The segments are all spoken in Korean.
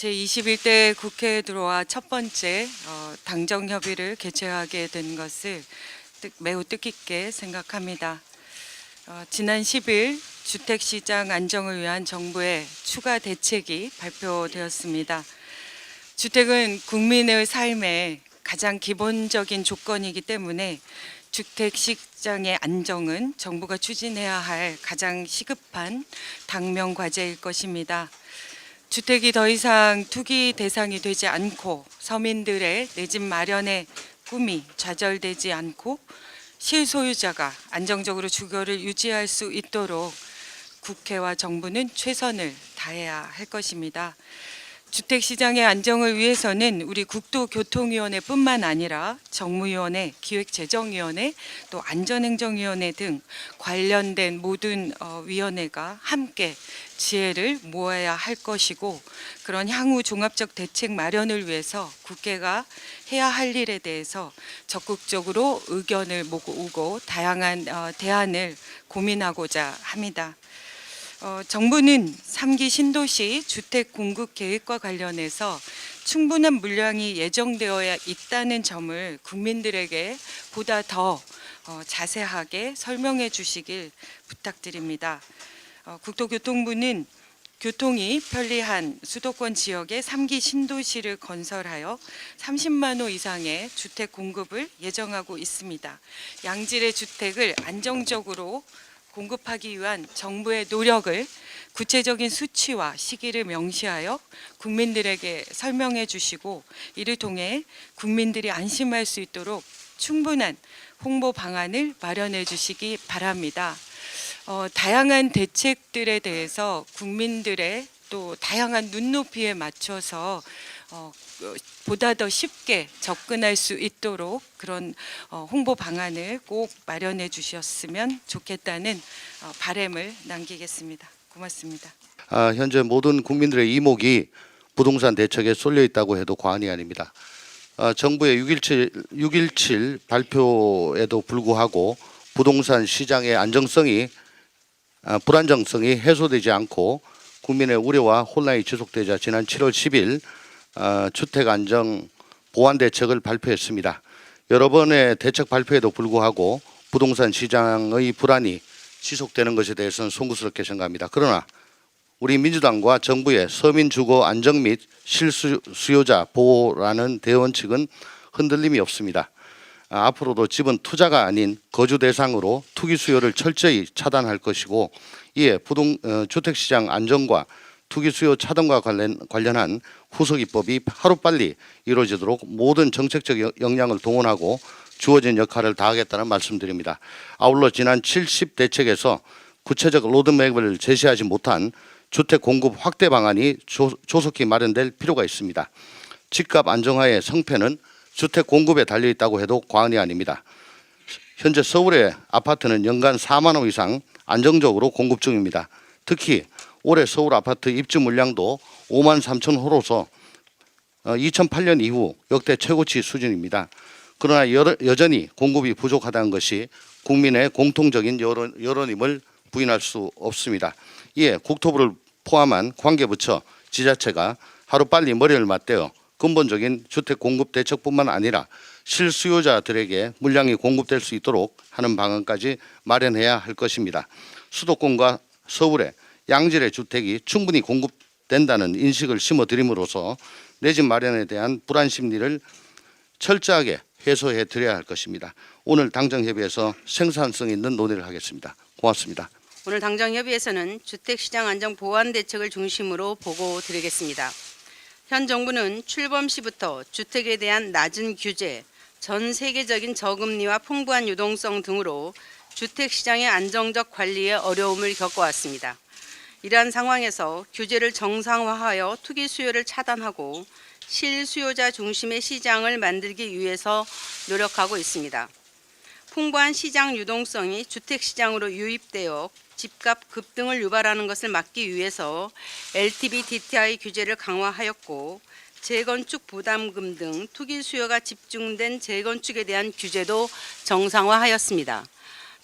제21대 국회에 들어와 첫 번째 당정협의를 개최하게 된 것을 매우 뜻깊게 생각합니다. 지난 10일 주택시장 안정을 위한 정부의 추가 대책이 발표되었습니다. 주택은 국민의 삶의 가장 기본적인 조건이기 때문에 주택시장의 안정은 정부가 추진해야 할 가장 시급한 당면 과제일 것입니다. 주택이 더 이상 투기 대상이 되지 않고 서민들의 내 집 마련의 꿈이 좌절되지 않고 실소유자가 안정적으로 주거를 유지할 수 있도록 국회와 정부는 최선을 다해야 할 것입니다. 주택시장의 안정을 위해서는 우리 국토교통위원회뿐만 아니라 정무위원회, 기획재정위원회, 또 안전행정위원회 등 관련된 모든 위원회가 함께 지혜를 모아야 할 것이고, 그런 향후 종합적 대책 마련을 위해서 국회가 해야 할 일에 대해서 적극적으로 의견을 모으고 다양한 대안을 고민하고자 합니다. 정부는 3기 신도시 주택 공급 계획과 관련해서 충분한 물량이 예정되어 있다는 점을 국민들에게 보다 더 자세하게 설명해 주시길 부탁드립니다. 국토교통부는 교통이 편리한 수도권 지역에 3기 신도시를 건설하여 30만 호 이상의 주택 공급을 예정하고 있습니다. 양질의 주택을 안정적으로 공급하기 위한 정부의 노력을 구체적인 수치와 시기를 명시하여 국민들에게 설명해 주시고, 이를 통해 국민들이 안심할 수 있도록 충분한 홍보 방안을 마련해 주시기 바랍니다. 다양한 대책들에 대해서 국민들의 또 다양한 눈높이에 맞춰서 보다 더 쉽게 접근할 수 있도록 그런 홍보 방안을 꼭 마련해 주셨으면 좋겠다는 바람을 남기겠습니다. 고맙습니다. 현재 모든 국민들의 이목이 부동산 대책에 쏠려 있다고 해도 과언이 아닙니다. 정부의 6.17 발표에도 불구하고 부동산 시장의 불안정성이 해소되지 않고 국민의 우려와 혼란이 지속되자 지난 7월 10일 주택 안정 보완 대책을 발표했습니다. 여러 번의 대책 발표에도 불구하고 부동산 시장의 불안이 지속되는 것에 대해서는 송구스럽게 생각합니다. 그러나 우리 민주당과 정부의 서민 주거 안정 및 실수요자 보호라는 대원칙은 흔들림이 없습니다. 앞으로도 집은 투자가 아닌 거주 대상으로 투기 수요를 철저히 차단할 것이고, 이에 주택시장 안정과 투기 수요 차단과 관련한 후속 입법이 하루빨리 이루어지도록 모든 정책적 역량을 동원하고 주어진 역할을 다하겠다는 말씀드립니다. 아울러 지난 70 대책에서 구체적 로드맵을 제시하지 못한 주택 공급 확대 방안이 조속히 마련될 필요가 있습니다. 집값 안정화의 성패는 주택 공급에 달려 있다고 해도 과언이 아닙니다. 현재 서울의 아파트는 연간 4만 호 이상 안정적으로 공급 중입니다. 특히 올해 서울 아파트 입주 물량도 5만 3천 호로서 2008년 이후 역대 최고치 수준입니다. 그러나 여전히 공급이 부족하다는 것이 국민의 공통적인 여론임을 부인할 수 없습니다. 이에 국토부를 포함한 관계부처, 지자체가 하루빨리 머리를 맞대어 근본적인 주택 공급 대책뿐만 아니라 실수요자들에게 물량이 공급될 수 있도록 하는 방안까지 마련해야 할 것입니다. 수도권과 서울에 양질의 주택이 충분히 공급된다는 인식을 심어드림으로써 내 집 마련에 대한 불안 심리를 철저하게 해소해 드려야 할 것입니다. 오늘 당정협의에서 생산성 있는 논의를 하겠습니다. 고맙습니다. 오늘 당정협의에서는 주택시장 안정 보완 대책을 중심으로 보고 드리겠습니다. 현 정부는 출범 시부터 주택에 대한 낮은 규제, 전 세계적인 저금리와 풍부한 유동성 등으로 주택시장의 안정적 관리에 어려움을 겪어왔습니다. 이러한 상황에서 규제를 정상화하여 투기 수요를 차단하고 실수요자 중심의 시장을 만들기 위해서 노력하고 있습니다. 풍부한 시장 유동성이 주택시장으로 유입되어 집값 급등을 유발하는 것을 막기 위해서 LTV, DTI 규제를 강화하였고, 재건축 부담금 등 투기 수요가 집중된 재건축에 대한 규제도 정상화하였습니다.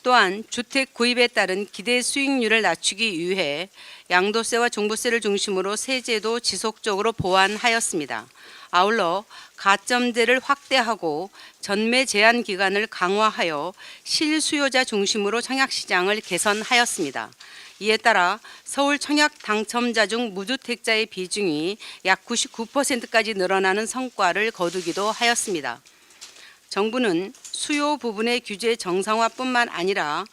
또한 주택 구입에 따른 기대 수익률을 낮추기 위해 양도세와 종부세를 중심으로 세제도 지속적으로 보완하였습니다. 아울러 가점제를 확대하고 전매 제한 기간을 강화하여 실수요자 중심으로 청약시장을 개선하였습니다. 이에 따라 서울 청약 당첨자 중 무주택자의 비중이 약 99%까지 늘어나는 성과를 거두기도 하였습니다. 정부는 수요 부분의 규제 정상화뿐만 아니라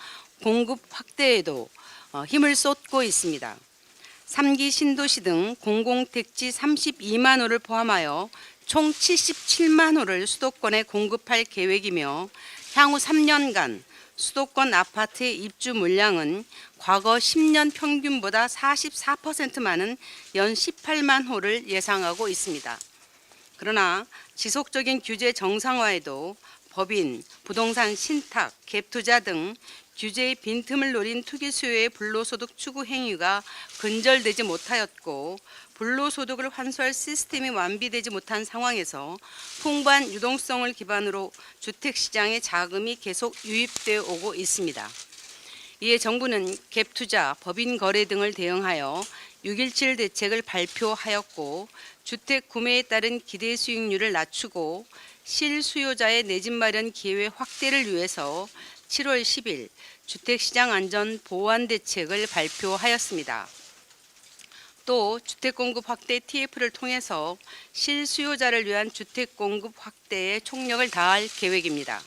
공급 확대에도 힘을 쏟고 있습니다. 3기 신도시 등 공공택지 32만 호를 포함하여 총 77만 호를 수도권에 공급할 계획이며 향후 3년간 수도권 아파트의 입주 물량은 과거 10년 평균보다 44% 많은 연 18만 호를 예상하고 있습니다. 그러나 지속적인 규제 정상화에도 법인, 부동산 신탁, 갭투자 등 규제의 빈틈을 노린 투기 수요의 불로소득 추구 행위가 근절되지 못하였고 불로소득을 환수할 시스템이 완비되지 못한 상황에서 풍부한 유동성을 기반으로 주택시장에 자금이 계속 유입되어 오고 있습니다. 이에 정부는 갭투자, 법인 거래 등을 대응하여 6.17 대책을 발표하였고 주택 구매에 따른 기대 수익률을 낮추고 실수요자의 내 집 마련 기회 확대를 위해서 7월 10일 주택시장 안전 보완 대책을 발표하였습니다. 또 주택공급 확대 TF를 통해서 실수요자를 위한 주택공급 확대에 총력을 다할 계획입니다.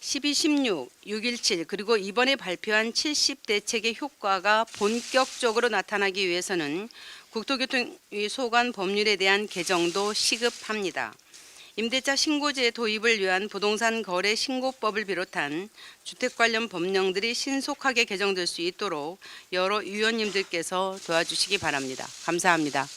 12, 16, 6.17 그리고 이번에 발표한 70 대책의 효과가 본격적으로 나타나기 위해서는 국토교통위 소관 법률에 대한 개정도 시급합니다. 임대차 신고제 도입을 위한 부동산 거래 신고법을 비롯한 주택 관련 법령들이 신속하게 개정될 수 있도록 여러 위원님들께서 도와주시기 바랍니다. 감사합니다.